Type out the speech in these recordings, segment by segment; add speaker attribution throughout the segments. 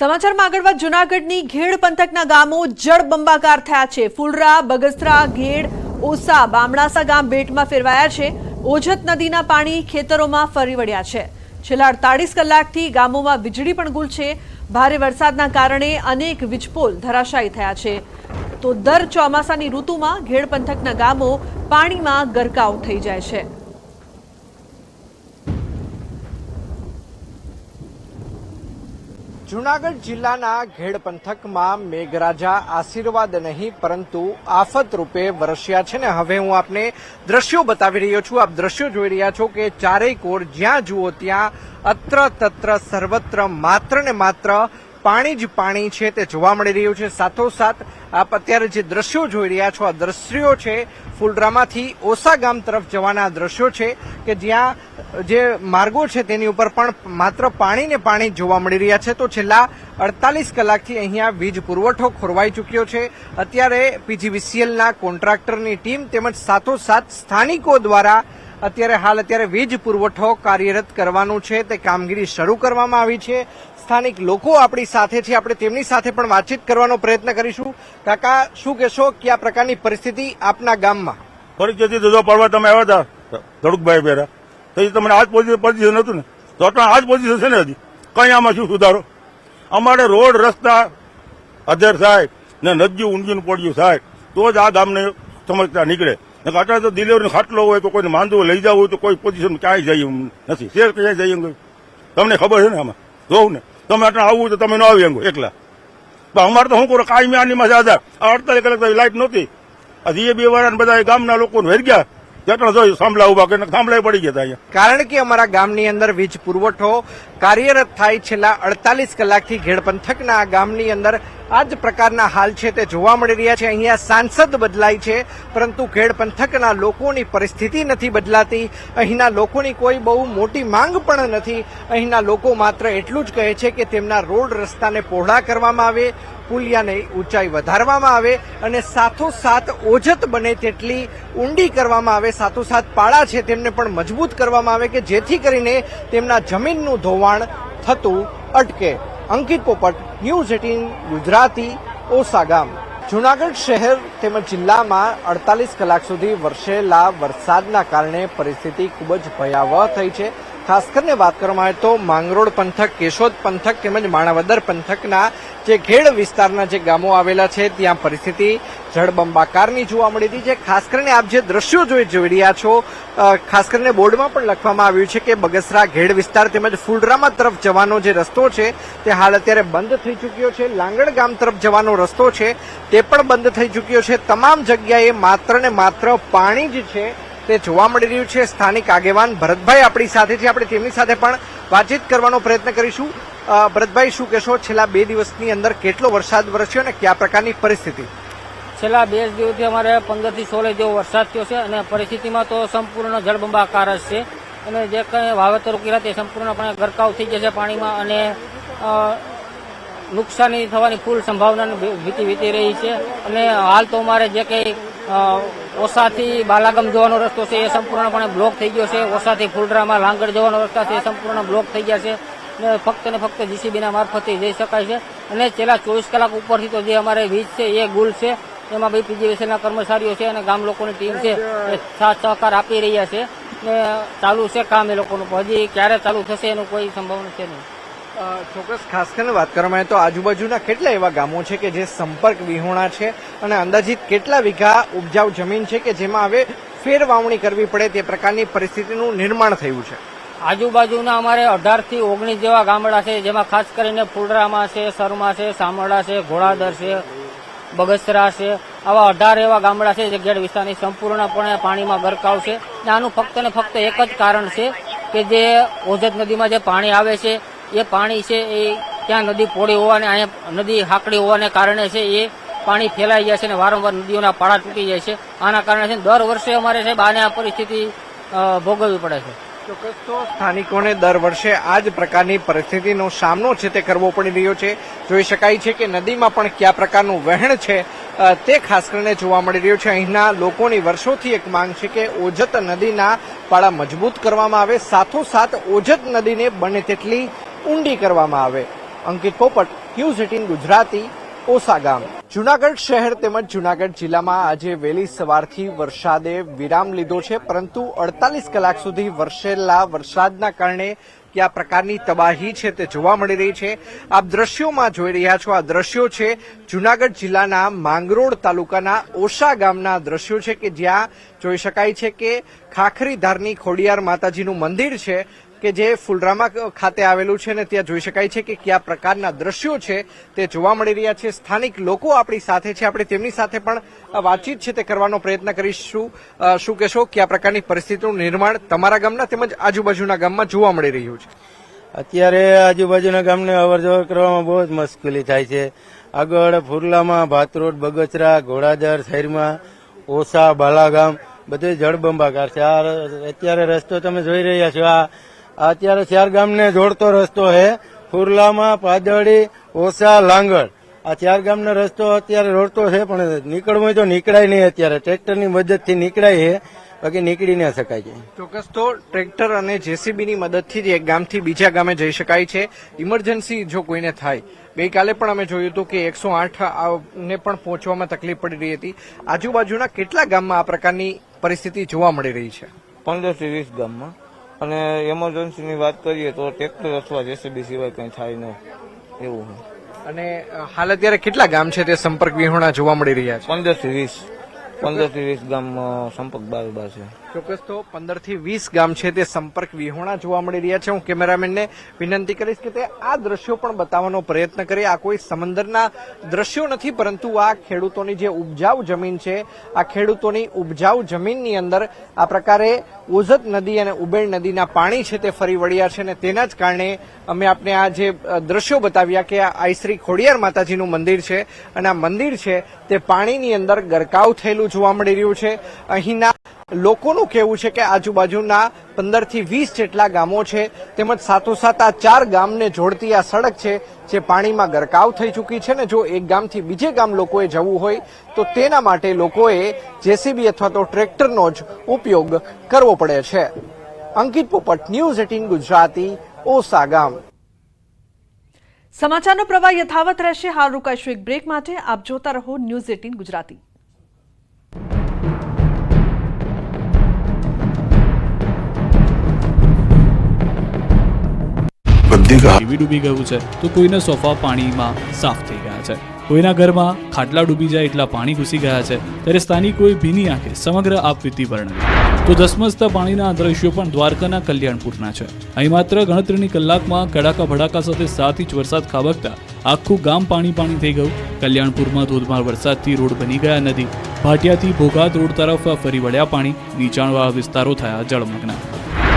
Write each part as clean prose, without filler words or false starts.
Speaker 1: સમાચારમાં આગળ વાત જૂનાગઢની ઘેડ પંથકના ગામો જળબંબાકાર થયા છે। ફુલરા, બગસરા, ઘેડ, ઓસા, બામણાસા ગામ બેટમાં ફેરવાયા છે। ઓજત નદીના પાણી ખેતરોમાં ફરી વળ્યા છે। છેલ્લા 48 કલાકથી ગામોમાં વીજળી પણ ગુલ છે। ભારે વરસાદના કારણે અનેક વીજપોલ ધરાશાયી થયા છે। તો દર ચોમાસાની ઋતુમાં ઘેડ પંથકના ગામો પાણીમાં ગરકાવ થઈ જાય છે।
Speaker 2: જૂનાગઢ જિલ્લાના ઘેડ પંથકમાં મેઘરાજા આશીર્વાદ નહીં પરંતુ આફત રૂપે વરસ્યા છે ને હવે હું આપને દ્રશ્યો બતાવી રહ્યો છું। આપ દ્રશ્યો જોઈ રહ્યા છો કે ચારેય કોર જ્યાં જુઓ ત્યાં અત્ર તત્ર સર્વત્ર માત્ર ને માત્ર પાણી જ પાણી છે તે જોવા મળી રહ્યું છે। સાથોસાથ આપ અત્યારે જે દ્રશ્યો જોઈ રહ્યા છો આ દ્રશ્યો છે ફુલરામાંથી ઓસા ગામ તરફ જવાના દ્રશ્યો છે કે જ્યાં જે માર્ગો છે તેની ઉપર પણ માત્ર પાણી ને પાણી જોવા મળી રહ્યા છે। તો છેલ્લા 48 કલાકથી અહીંયા વીજ પુરવઠો ખોરવાઈ ચૂક્યો છે। અત્યારે પીજીવીસીએલના કોન્ટ્રાક્ટરની ટીમ તેમજ સાથોસાથ સ્થાનિકો દ્વારા અત્યારે વીજ પુરવઠો કાર્યરત કરવાનું છે તે કામગીરી શરૂ કરવામાં આવી છે। સ્થાનિક લોકો આપણી સાથે છે, આપણે તેમની સાથે પણ વાતચીત કરવાનો પ્રયત્ન કરીશું। કાકા, શું કહેશો, કયા પ્રકારની પરિસ્થિતિ આપના ગામમાં?
Speaker 3: પરિસ્થિતિ તો પડવા તમે આવ્યા હતા ધડુકભાઈ પહેરા તો તમને આજ પોઝિશન હતું ને તો આજ પોઝિશન છે ને હજી કઈ આમાં શું સુધારો? અમારે રોડ રસ્તા અધેર થાય ને નદી ઊંડીનું પડ્યું થાય તો જ આ ગામને સમજતા નીકળે। અત્યારે તો ડિલિવરી ખાટલો હોય તો કોઈને માંદવું લઈ જવું હોય તો કોઈ પોઝિશન ક્યાંય જઈએ નથી, શેર ક્યાંય જઈએ તમને ખબર છે ને આમાં જોવું ને તમે આટલા આવવું તો તમે ન આવી અંગો એકલા। તો અમારે તો શું કરો કાયમી આની માં આધાર 48 કલાક લાઈટ નહોતી, હજી 2 વાર બધા ગામના લોકોને વેર ગયા સાંભળા ઉભા કરીને સાંભળા પડી ગયા હતા।
Speaker 2: કારણ કે અમારા ગામની અંદર વીજ પુરવઠો કાર્યરત થાય છેલ્લા 48 કલાકથી ઘેડ પંથકના ગામની અંદર આ જ પ્રકારના હાલ છે તે જોવા મળી રહ્યા છે। અહીંયા સાંસદ બદલાય છે પરંતુ ઘેડ પંથકના લોકોની પરિસ્થિતિ નથી બદલાતી। અહીંના લોકોની કોઈ બહુ મોટી માંગ પણ નથી। અહીંના લોકો માત્ર એટલું જ કહે છે કે તેમના રોડ રસ્તાને પહોળા કરવામાં આવે, પુલિયાની ઊંચાઈ વધારવામાં આવે અને સાથોસાથ ઓજત બને તેટલી ઊંડી કરવામાં આવે, સાથોસાથ પાળા છે તેમને પણ મજબૂત કરવામાં આવે કે જેથી કરીને તેમના જમીનનું ધોવાણ થતું અટકે। અંકિત પોપટ, ન્યૂઝ 18 ગુજરાતી, ઓસા ગામ। જૂનાગઢ શહેર તેમજ જિલ્લામાં 48 કલાક સુધી વરસેલા વરસાદના કારણે પરિસ્થિતિ ખૂબ જ ભયાવહ થઈ છે। ખાસ કરીને વાત કરવામાં આવે તો માંગરોળ પંથક, કેશોદ પંથક તેમજ માણાવદર પંથકના જે ઘેડ વિસ્તારના જે ગામો આવેલા છે ત્યાં પરિસ્થિતિ જળબંબાકારની જોવા મળી હતી। જે ખાસ કરીને આપ જે દ્રશ્યો જોઈ રહ્યા છો, ખાસ કરીને બોર્ડમાં પણ લખવામાં આવ્યું છે કે બગસરા ઘેડ વિસ્તાર તેમજ ફુલરામા તરફ જવાનો જે રસ્તો છે તે હાલ અત્યારે બંધ થઈ ચૂક્યો છે। લાંગડ ગામ તરફ જવાનો રસ્તો છે તે પણ બંધ થઈ ચૂક્યો છે। તમામ જગ્યાએ માત્ર ને માત્ર પાણી જ છે તે જોવા મળી રહ્યું છે। સ્થાનિક આગેવાન ભરતભાઈ આપણી સાથે છે, આપણે તેમની સાથે પણ વાતચીત કરવાનો પ્રયત્ન કરીશું। ભરતભાઈ, શું કહેશો, છેલ્લા 2 દિવસની અંદર કેટલો વરસાદ વરસ્યો અને કયા પ્રકારની પરિસ્થિતિ?
Speaker 4: છેલ્લા 2 દિવસથી અમારે 15 થી 16 જેવો વરસાદ થયો છે અને પરિસ્થિતિમાં તો સંપૂર્ણ જળબંબાકાર જ છે અને જે કંઈ વાવેતરો કર્યા તે સંપૂર્ણપણે ગરકાવ થઈ જશે પાણીમાં અને નુકસાની થવાની ફૂલ સંભાવનાની ભીતિ વીતી રહી છે। અને હાલ તો અમારે જે કંઈ ઓસાથી બાલાગામ જવાનો રસ્તો છે એ સંપૂર્ણપણે બ્લોક થઈ ગયો છે। ઓસાથી ફુલરામાં લાંગડ જવાનો રસ્તા છે એ સંપૂર્ણ બ્લોક થઈ ગયા છે અને ફક્ત ને ફક્ત જીસીબીના મારફતે જઈ શકાય છે। અને છેલ્લા 24 કલાક ઉપરથી તો જે અમારે વીજ છે એ ગુલ છે, એમાં ભાઈ પીજીવીસીએલના કર્મચારીઓ છે અને ગામ લોકોની ટીમ છે એ સાથ સહકાર આપી રહ્યા છે ને ચાલુ છે કામ એ લોકોનું। હજી ક્યારે ચાલુ થશે એનું કોઈ સંભાવના છે નહીં।
Speaker 2: ચોક્કસ ખાસ કરીને વાત કરવામાં આવે તો આજુબાજુના કેટલા એવા ગામો છે કે જે સંપર્ક વિહોણા છે અને અંદાજિત કેટલા વીઘા ઉપજાઉ જમીન છે કે જેમાં હવે ફેર વાવણી કરવી પડે તે પ્રકારની પરિસ્થિતિનું નિર્માણ થયું છે?
Speaker 4: આજુબાજુના અમારે 18 થી 19 જેવા ગામડા છે જેમાં ખાસ કરીને ફુલરામાં છે, સરમા છે, સામરડા છે, ઘોડાદર છે, બગસરા છે, આવા 18 એવા ગામડા છે જે ઘેડ વિસ્તારની સંપૂર્ણપણે પાણીમાં ગરકાવ છે। આનું ફક્ત ને ફક્ત એક જ કારણ છે કે જે ઓજત નદીમાં જે પાણી આવે છે એ પાણી છે એ ત્યાં નદી પોળી હોવાને અહીંયા નદી હાકડી હોવાને કારણે છે એ પાણી ફેલાઈ જાય છે અને વારંવાર નદીઓના પાળા તૂટી જાય છે। આના કારણે છે દર વર્ષે અમારે છે આને આ પરિસ્થિતિ ભોગવવી પડે છે।
Speaker 2: ચોક્કસ તો સ્થાનિકોને દર વર્ષે આ જ પ્રકારની પરિસ્થિતિનો સામનો છે તે કરવો પડી રહ્યો છે। જોઈ શકાય છે કે નદીમાં પણ કયા પ્રકારનું વહેણ છે તે ખાસ કરીને જોવા મળી રહ્યું છે। અહીંના લોકોની વર્ષોથી એક માંગ છે કે ઓજત નદીના પાળા મજબૂત કરવામાં આવે, સાથોસાથ ઓજત નદીને બને તેટલી ઊંડી કરવામાં આવે। અંકિત પોપટ, ન્યૂઝ 18 ગુજરાતી, ઓસા ગામ. જૂનાગઢ શહેર તેમજ જૂનાગઢ જિલ્લામાં આજે વહેલી સવારથી વરસાદે વિરામ લીધો છે, પરંતુ 48 કલાક સુધી વરસેલા વરસાદના કારણે કયા પ્રકારની તબાહી છે તે જોવા મળી રહી છે. આપ દ્રશ્યોમાં જોઈ રહ્યા છો, આ દ્રશ્યો છે જૂનાગઢ જિલ્લાના માંગરોળ તાલુકાના ઓસા ગામના દ્રશ્યો છે કે જ્યાં જોઈ શકાય છે કે ખાખરીધારની ખોડિયાર માતાજીનું મંદિર છે કે જે ફુલરામા ખાતે આવેલું છે, ને ત્યાં જોઈ શકાય છે કે કયા પ્રકારના દ્રશ્યો છે તે જોવા મળી રહ્યા છે. સ્થાનિક લોકો આપણી સાથે છે, આપણે તેમની સાથે પણ વાતચીત છે તે કરવાનો પ્રયત્ન કરીશું. શું કહેશો, કયા પ્રકારની પરિસ્થિતિનું નિર્માણ તમારા ગામના તેમજ આજુબાજુના ગામમાં જોવા મળી રહ્યું છે?
Speaker 5: અત્યારે આજુબાજુના ગામને અવરજવર કરવામાં બહુ જ મુશ્કેલી થાય છે. આગળ ફુરલામાં, ભાતરોડ, બગસરા, ઘોડાદર, શહેરમાં, ઓસા, બાલાગામ બધે જળબંબાકાર છે. આ અત્યારે રસ્તો તમે જોઈ રહ્યા છો, આ અત્યારે 4 ગામને જોડતો રસ્તો છે. ફુરલામાં, પાદળી, ઓસા, લાંગળ આ 4 ગામનો રસ્તો અત્યારે રોડતો છે, પણ નીકળવું હોય તો નીકળાય નહીં. અત્યારે ટ્રેક્ટરની મદદથી નીકળાય છે, બાકી નીકળી ન શકાય છે.
Speaker 2: ચોક્કસ તો ટ્રેક્ટર અને જેસીબીની મદદથી જ એક ગામથી બીજા ગામે જઈ શકાય છે. ઇમરજન્સી જો કોઈને થાય, ગઈકાલે પણ અમે જોયું હતું કે 108 ને પણ પહોંચવામાં તકલીફ પડી રહી હતી. આજુબાજુના કેટલા ગામમાં આ પ્રકારની પરિસ્થિતિ જોવા મળી રહી છે?
Speaker 6: 15 થી 20 ગામમાં. અને એમરજન્સીની વાત કરીએ તો ટ્રેક્ટર અથવા જેસીબી સિવાય કંઈ થાય નહીં એવું છે.
Speaker 2: અને હાલ અત્યારે કેટલા ગામ છે તે સંપર્ક વિહોણા જોવા મળી રહ્યા છે?
Speaker 6: 15 થી 20 ગામ સંપર્ક બાર છે.
Speaker 2: ચોક્કસ તો 15 થી 20 ગામ છે તે સંપર્ક વિહોણા જોવા મળી રહ્યા છે. હું કેમેરામેનને વિનંતી કરીશ કે તે આ દ્રશ્યો પણ બતાવવાનો પ્રયત્ન કરે. આ કોઈ સમંદરના દ્રશ્યો નથી, પરંતુ આ ખેડૂતોની જે ઉપજાઉ જમીન છે, આ ખેડૂતોની ઉપજાઉ જમીનની અંદર આ પ્રકારે ઓઝત નદી અને ઉબેળ નદીના પાણી છે તે ફરી વળ્યા છે, અને તેના જ કારણે અમે આપને આ જે દ્રશ્યો બતાવ્યા કે આ શ્રી ખોડિયાર માતાજીનું મંદિર છે, અને આ મંદિર છે તે પાણીની અંદર ગરકાવ થયેલું જોવા મળી રહ્યું છે. અહીંના લોકોનું કહેવું છે કે આજુબાજુના 15 થી 20 જેટલા ગામો છે, તેમજ સાથોસાથ આ 4 ગામને જોડતી આ સડક છે જે પાણીમાં ગરકાવ થઈ ચૂકી છે, ને જો એક ગામથી બીજે ગામ લોકોએ જવું હોય તો તેના માટે લોકોએ જેસીબી અથવા તો ટ્રેક્ટરનો જ ઉપયોગ કરવો પડે છે. અંકિત પોપટ, ન્યૂઝ 18 ગુજરાતી, ઓસા ગામ.
Speaker 1: સમાચારનો પ્રવાહ યથાવત રહેશે. હાલ રોકાઈશું એક બ્રેક માટે. આપ જોતા રહો ન્યૂઝ 18 ગુજરાતી.
Speaker 7: ટીવી ડૂબી ગયું છે તો કોઈના સોફા પાણીમાં સાફ થઈ ગયા છે, કોઈના ઘરમાં ખાટલા ડૂબી જાય એટલા પાણી ઘૂસી ગયા છે. ત્યારે સ્થાનિકોએ ભીની આંખે સમગ્ર આપવીતી વર્ણવી. તો ધસમસતા પાણીના દ્રશ્યો પણ દ્વારકાના કલ્યાણપુરના છે. અહીં માત્ર ગણતરીની કલાકમાં કડાકા ભડાકા સાથે 7 ઇંચ વરસાદ ખાબકતા આખું ગામ પાણી થઈ ગયું. કલ્યાણપુરમાં ધોધમાર વરસાદથી રોડ બની ગયા નદી. ભાટિયાથી ભોગાત રોડ તરફ ફરી વળ્યા પાણી. નીચાણવાળા વિસ્તારો થયા જળમગ્ન.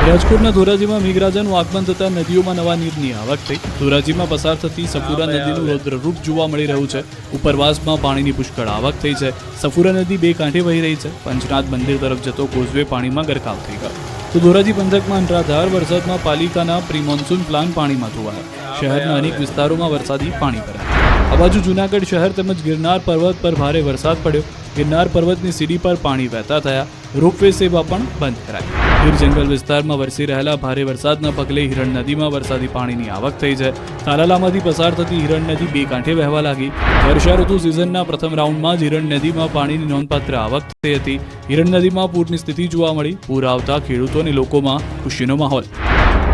Speaker 7: રાજકોટના ધોરાજીમાં મેઘરાજાનું આગમન થતા નદીઓમાં નવા નીરની આવક થઈ. ધોરાજીમાં પસાર થતી સફુરા નદીનું રૌદ્રરૂપ જોવા મળી રહ્યું છે. ઉપરવાસમાં પાણીની પુષ્કળ આવક થઈ છે. સફુરા નદી 2 કાંઠે વહી રહી છે. પંચનાથ મંદિર તરફ જતો કોઝવે પાણીમાં ગરકાવ થઈ ગયો. તો ધોરાજી પંથકમાં અનરાધાર વરસાદમાં પાલિકાના પ્રી મોન્સૂન પ્લાન પાણીમાં ધોવાયા. શહેરના અનેક વિસ્તારોમાં વરસાદી પાણી ભરાયા. આ બાજુ જૂનાગઢ શહેર તેમજ ગિરનાર પર્વત પર ભારે વરસાદ પડ્યો. ગિરનાર પર્વતની સીડી પર પાણી વહેતા થયા. રોપવે સેવા પણ બંધ કરાઈ. ગીર જંગલ વિસ્તારમાં વરસી રહેલા ભારે વરસાદના પગલે હિરણ નદીમાં વરસાદી પાણીની આવક થઈ છે. તાલાલામાંથી પસાર થતી હિરણ નદી 2 કાંઠે વહેવા લાગી. વર્ષા ઋતુ સિઝનના પ્રથમ રાઉન્ડમાં જ હિરણ નદીમાં પાણીની નોંધપાત્ર આવક થઈ હતી. હિરણ નદીમાં પૂરની સ્થિતિ જોવા મળી. પૂર આવતા ખેડૂતો અને લોકોમાં ખુશીનો માહોલ.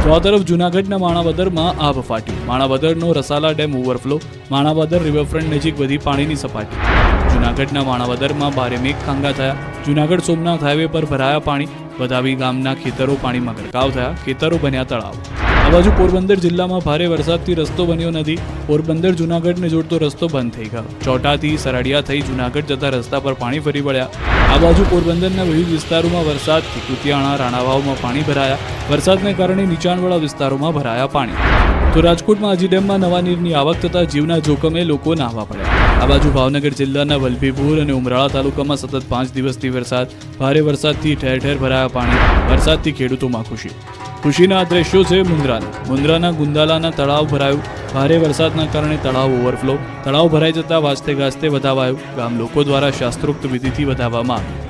Speaker 7: તો આ તરફ જૂનાગઢના માણાવદરમાં આભ ફાટ્યું. માણાવદરનો Rasala dam overflow. Manavadar riverfront નજીક વધી પાણીની સપાટી. જૂનાગઢના માણાવદરમાં ભારે મેઘખાંગા થયા. જૂનાગઢ સોમનાથ હાઈવે પર ભરાયા પાણી. વધાવી ગામના ખેતરો પાણીમાં ગરકાવ થયા. ખેતરો બન્યા તળાવ. આ બાજુ પોરબંદર જિલ્લામાં ભારે વરસાદથી રસ્તો બન્યો નથી. પોરબંદર જૂનાગઢને જોડતો રસ્તો બંધ થઈ ગયો. ચોટાથી સરડિયા થઈ જૂનાગઢ જતા રસ્તા પર પાણી ફરી વળ્યા. આ બાજુ પોરબંદરના વિવિધ વિસ્તારોમાં વરસાદથી કુતિયાણા, રાણાવાવમાં પાણી ભરાયા. વરસાદને કારણે નીચાણવાળા વિસ્તારોમાં ભરાયા પાણી. તો રાજકોટમાં આજી ડેમમાં નવા નીરની આવક થતા જીવના જોખમે લોકો નાહવા પડ્યા. આ બાજુ ભાવનગર જિલ્લાના વલભીપુર અને ઉમરાળા તાલુકામાં સતત 5 દિવસથી વરસાદ. ભારે વરસાદથી ઠેર ઠેર ભરાયા પાણી. વરસાદથી ખેડૂતોમાં ખુશી. ખુશીના આ દ્રશ્યો છે મુન્દ્રાના ગુંદાલાના તળાવ ભરાયું. ભારે વરસાદના કારણે તળાવ ઓવરફ્લો. તળાવ ભરાઈ જતા વાજતે ગાજતે વધાવાયું. ગામ લોકો દ્વારા શાસ્ત્રોક્ત વિધિથી વધાવવામાં આવ્યું.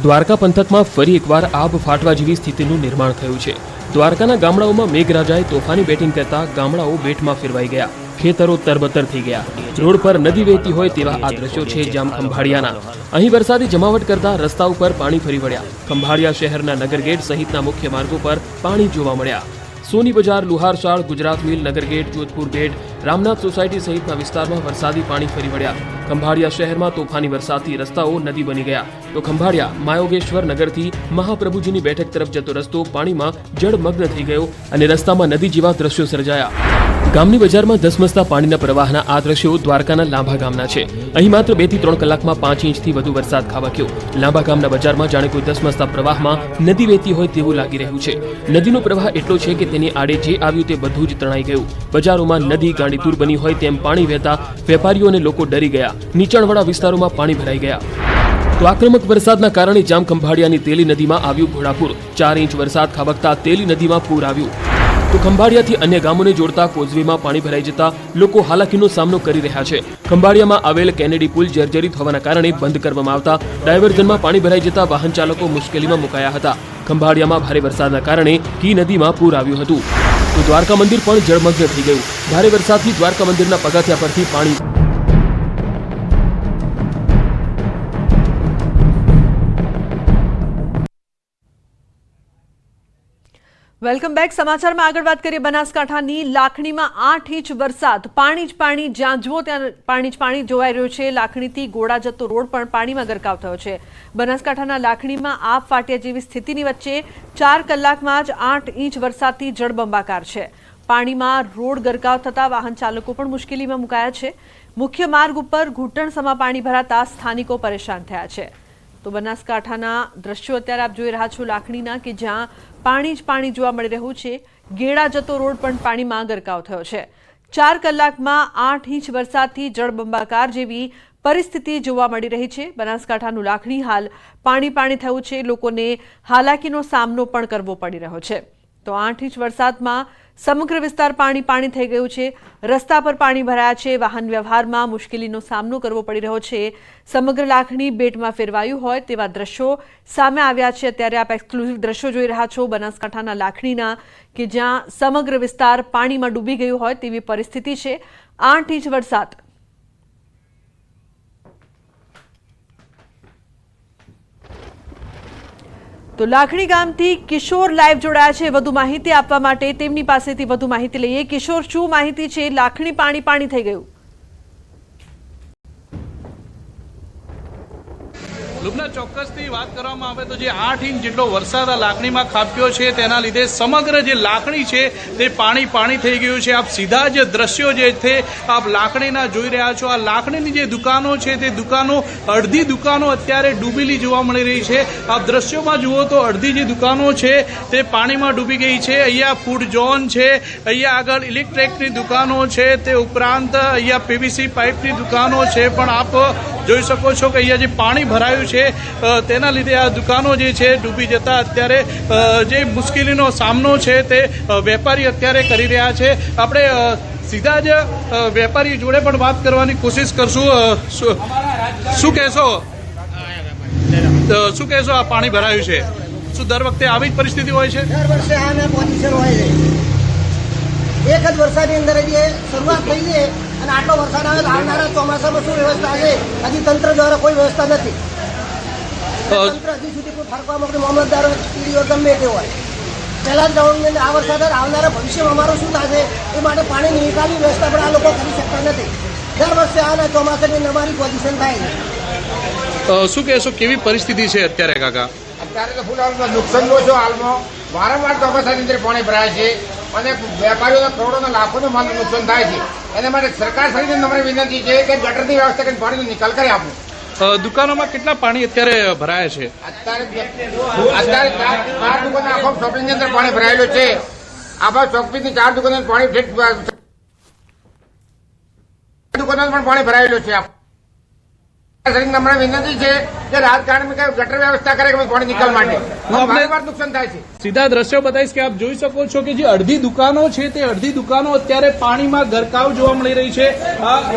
Speaker 8: દ્વારકા પંથકમાં ફરી એકવાર આબ ફાટવા જેવી સ્થિતિનું નિર્માણ થયું છે. દ્વારકાના ગામડાઓમાં મેઘરાજાએ તોફાની બેટિંગ કરતા ગામડાઓ બેટમાં ફેરવાઈ ગયા. ખેતરો તરબતર થઈ ગયા. રોડ પર નદી વહેતી હોય તેવા આ દ્રશ્યો છે જામ ખંભાળિયાના. અહીં વરસાદી જમાવટ કરતા રસ્તા ઉપર પાણી ફરી વળ્યા. ખંભાળિયા શહેરના નગરગેટ સહિતના મુખ્ય માર્ગો પર પાણી જોવા મળ્યા. સોની બજાર, લુહારશાળ, ગુજરાત મિલ, નગરગેટ, જોધપુર ગેટ, રામનાથ સોસાયટી સહિતના વિસ્તારમાં વરસાદી પાણી ફરી વળ્યા. ખંભાળિયા શહેરમાં તોફાની વરસાદથી રસ્તાઓ નદી બની ગયા. તો ખંભાળિયા માયોગેશ્વર નગરથી મહાપ્રભુજીની બેઠક તરફ જતો રસ્તો પાણીમાં જળમગ્ન થઈ ગયો અને રસ્તામાં નદી જેવા દ્રશ્યો સર્જાયા. ગામની બજારમાં ધસમસતા પાણીના પ્રવાહના આ દ્રશ્યો દ્વારકાના લાંભા ગામના છે. અહીં માત્ર 2 થી 3 કલાકમાં 5 ઇંચથી વધુ વરસાદ ખાબક્યો. લાંભા ગામના બજારમાં જાણે કોઈ ધસમસતા પ્રવાહમાં નદી વહેતી હોય તેવું લાગી રહ્યું છે. નદીનો પ્રવાહ એટલો છે કે તેની આડે જે આવ્યું તે બધું જ તણાઈ ગયું. બજારોમાં નદી ગાંડીતુર બની હોય તેમ પાણી વહેતા વેપારીઓ અને લોકો ડરી ગયા. નીચાણવાળા વિસ્તારોમાં પાણી ભરાઈ ગયા. તો આક્રમક વરસાદના કારણે જામ ખંભાળિયાની તેલી નદીમાં આવ્યું ઘોડાપૂર. 4 ઇંચ વરસાદ ખાબકતા તેલી નદીમાં પૂર આવ્યું. તો ખંભાળિયાથી અન્ય ગામોને જોડતા કોઝવેમાં પાણી ભરાઈ જતા લોકો હાલાકીનો સામનો કરી રહ્યા છે. ખંભાળિયામાં આવેલ કેનેડી પુલ જર્જરિત હોવાના કારણે બંધ કરવામાં આવતા ડાયવર્ઝનમાં પાણી ભરાઈ જતા વાહન ચાલકો મુશ્કેલીમાં મુકાયા હતા. ખંભાળિયામાં ભારે વરસાદના કારણે કી નદીમાં પૂર આવ્યું હતું. તો દ્વારકા મંદિર પણ જળમગ્ન થઈ ગયું. ભારે વરસાદથી દ્વારકા મંદિરના પગથિયા પરથી પાણી
Speaker 1: વેલકમ બેક. સમાચારમાં આગળ વાત કરીએ બનાસકાંઠાની લાખણીમાં 8 ઇંચ વરસાદ. પાણી જ પાણી, જ્યાં જુઓ ત્યાં પાણી જ પાણી જોવાઈ રહ્યું છે. લાખણીથી ગોળા જતો રોડ પણ પાણીમાં ગરકાવ થયો છે. બનાસકાંઠાના લાખણીમાં આબ ફાટ્યા જેવી સ્થિતિની વચ્ચે 4 કલાકમાં જ 8 ઇંચ વરસાદથી જળબંબાકાર છે. પાણીમાં રોડ ગરકાવ થતા વાહન ચાલકો પણ મુશ્કેલીમાં મુકાયા છે. મુખ્ય માર્ગ ઉપર ઘૂંટણસમા પાણી ભરાતા સ્થાનિકો પરેશાન થયા છે. તો બનાસકાંઠાના દ્રશ્યો અત્યારે આપ જોઈ રહ્યા છો લાખણીના, કે જ્યાં પાણી જ પાણી જોવા મળી રહ્યું છે. ગેડા જતો રોડ પણ પાણીમાં ગરકાવ થયો છે. 4 કલાકમાં 8 ઇંચ વરસાદથી જળબંબાકાર જેવી પરિસ્થિતિ જોવા મળી રહી છે. બનાસકાંઠાનું લાખણી હાલ પાણી પાણી થયું છે. લોકોને હાલાકીનો સામનો પણ કરવો પડી રહ્યો છે. તો 8 ઇંચ વરસાદમાં સમગ્ર વિસ્તાર પાણી પાણી થઈ ગયું છે. રસ્તા પર પાણી ભરાયા છે. વાહન વ્યવહારમાં મુશ્કેલીનો સામનો કરવો પડી રહ્યો છે. સમગ્ર લાખણી બેટમાં ફેરવાયું હોય તેવા દ્રશ્યો સામે આવ્યા છે. અત્યારે આપ એક્સક્લુઝિવ દ્રશ્યો જોઈ રહ્યા છો બનાસકાંઠાના લાખણીના, કે જ્યાં સમગ્ર વિસ્તાર પાણીમાં ડૂબી ગયું હોય તેવી પરિસ્થિતિ છે. 8 ઇંચ વરસાદ. તો લાખણી ગામથી કિશોર લાઈવ જોડાયા છે વધુ માહિતી આપવા માટે. તેમની પાસેથી વધુ માહિતી લઈએ. કિશોર, શું માહિતી છે? લાખણી પાણી પાણી થઈ ગયું.
Speaker 9: લુબના, ચોક્કસથી વાત કરવામાં આવે તો જે 8 ઇંચ જેટલો વરસાદ આ લાખણીમાં ખાબક્યો છે તેના લીધે સમગ્ર જે લાખણી છે તે પાણી પાણી થઈ ગયું છે. આપ સીધા જ દ્રશ્યો જે છે આપ લાખણીના જોઈ રહ્યા છો. આ લાખણીની જે દુકાનો છે તે દુકાનો, અડધી દુકાનો અત્યારે ડૂબેલી જોવા મળી રહી છે. આપ દ્રશ્યોમાં જુઓ તો અડધી જે દુકાનો છે તે પાણીમાં ડૂબી ગઈ છે. અહીંયા ફૂડ ઝોન છે, અહીંયા આગળ ઇલેક્ટ્રિકની દુકાનો છે, તે ઉપરાંત અહીંયા પીવીસી પાઇપની દુકાનો છે. પણ આપ જોઈ શકો છો કે અહીંયા જે પાણી ભરાયું છે તેના લીધે આ દુકાનો જે છે ડૂબી જતા અત્યારે જે મુશ્કેલીનો સામનો છે તે વેપારી અત્યારે કરી રહ્યા છે. આપણે સીધા જ વેપારી જોડે પણ વાત કરવાની કોશિશ કરશું. શું કહેશો આ પાણી ભરાયું છે? શું દર વખતે આવી જ પરિસ્થિતિ હોય છે?
Speaker 10: દર વર્ષે આના પોઝિશન હોય છે. એક જ વરસાદની અંદર જે શરૂઆત થઈ છે અને આટલો વરસાદ આવે તો આવનારા ચોમાસામાં શું વ્યવસ્થા છે હજી તંત્ર દ્વારા કોઈ વ્યવસ્થા નથી. તંત્ર હજી સુધી કોઈ ફરવા માટે મામલતદાર ટીડીઓ ગમે તે હોય. પહેલા જ ગવર્મેન્ટ આ વરસાદ આવનારા ભવિષ્યમાં અમારું શું થશે એ માટે પાણીની નિકાલની વ્યવસ્થા પણ આ લોકો કરી શકતા નથી. દર વર્ષે આના ચોમાસાની અમારી પોઝિશન થાય છે.
Speaker 9: શું કહેશો, કેવી પરિસ્થિતિ છે અત્યારે કાકા?
Speaker 11: અત્યારે તો ફૂલ નુકસાન લો છો. હાલમાં વારંવાર ચોમાસાની અંદર પાણી ભરાય છે અને વેપારીઓને કરોડોના લાખોનો માલનું નુકસાન થાય છે. એના માટે સરકાર સહિત અમારી વિનંતી છે કે ગટરની વ્યવસ્થા કરીને પાણીનો નિકાલ કરી આપવું.
Speaker 9: દુકાનોમાં કેટલા પાણી અત્યારે ભરાય છે?
Speaker 11: અત્યારે 4 દુકાનો આખો શોપિંગની અંદર પાણી ભરાયેલું છે. આખા શોપિંગની 4 દુકાનો પાણી દુકાનો પણ પાણી ભરાયેલું છે. સરકારશ્રીને નમ્ર વિનંતી છે કે રાજકારણમાં કઈ ગટર વ્યવસ્થા કરે કે પાણી નિકાલ માટે વારંવાર નુકસાન થાય છે.
Speaker 9: સીધા દ્રશ્યો બતાવીશ કે આપ જોઈ શકો છો કે જે અડધી દુકાનો છે તે અડધી દુકાનો અત્યારે પાણીમાં ગરકાવ જોવા મળી રહી છે.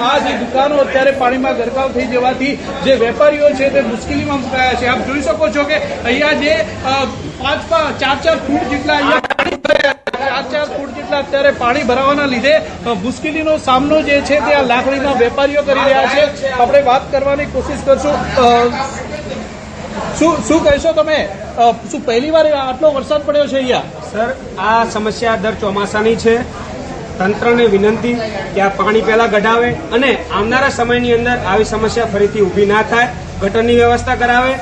Speaker 9: આ જે દુકાનો અત્યારે પાણીમાં ગરકાવ થઈ જવાથી જે વેપારીઓ છે તે મુશ્કેલીમાં મુકાયા છે. આપ જોઈ શકો છો કે અહીંયા જે 4 ફૂટ જેટલા અહીંયા 4 ફૂટ જેટલા અત્યારે પાણી ભરાવાના લીધે મુશ્કેલીનો સામનો જે છે તે આ લાકડીના વેપારીઓ કરી રહ્યા છે. આપણે વાત કરવાની કોશિશ કરશું. શું કહેશો તમે? શું પહેલી વાર આટલો વરસાદ પડ્યો છે અહીંયા?
Speaker 12: સર, આ સમસ્યા દર ચોમાસાની છે. તંત્રને વિનંતી કે આ પાણી પહેલા કઢાવે અને આવનારા સમયની અંદર આવી સમસ્યા ફરીથી ઊભી ના થાય, ગટરની વ્યવસ્થા કરાવે.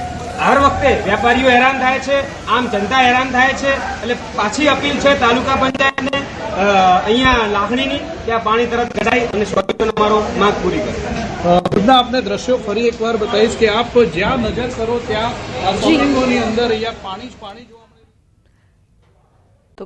Speaker 12: હર વખતે વેપારીઓ હેરાન થાય છે, આમ જનતા હેરાન થાય છે. એટલે પાછી અપીલ છે તાલુકા પંચાયતને અહીંયા લાખણીની કે આ પાણી તરત કઢાઈ અને સ્વચ્છતાનો અમારો માંગ પૂરી કરે.
Speaker 9: ખુદના આપને દ્રશ્યો ફરી એકવાર બતાવીશ કે આપ જ્યાં નજર કરો ત્યાં આ શોપિંગોની અંદર અહીંયા પાણી જ પાણી જોવા મળે.
Speaker 1: તો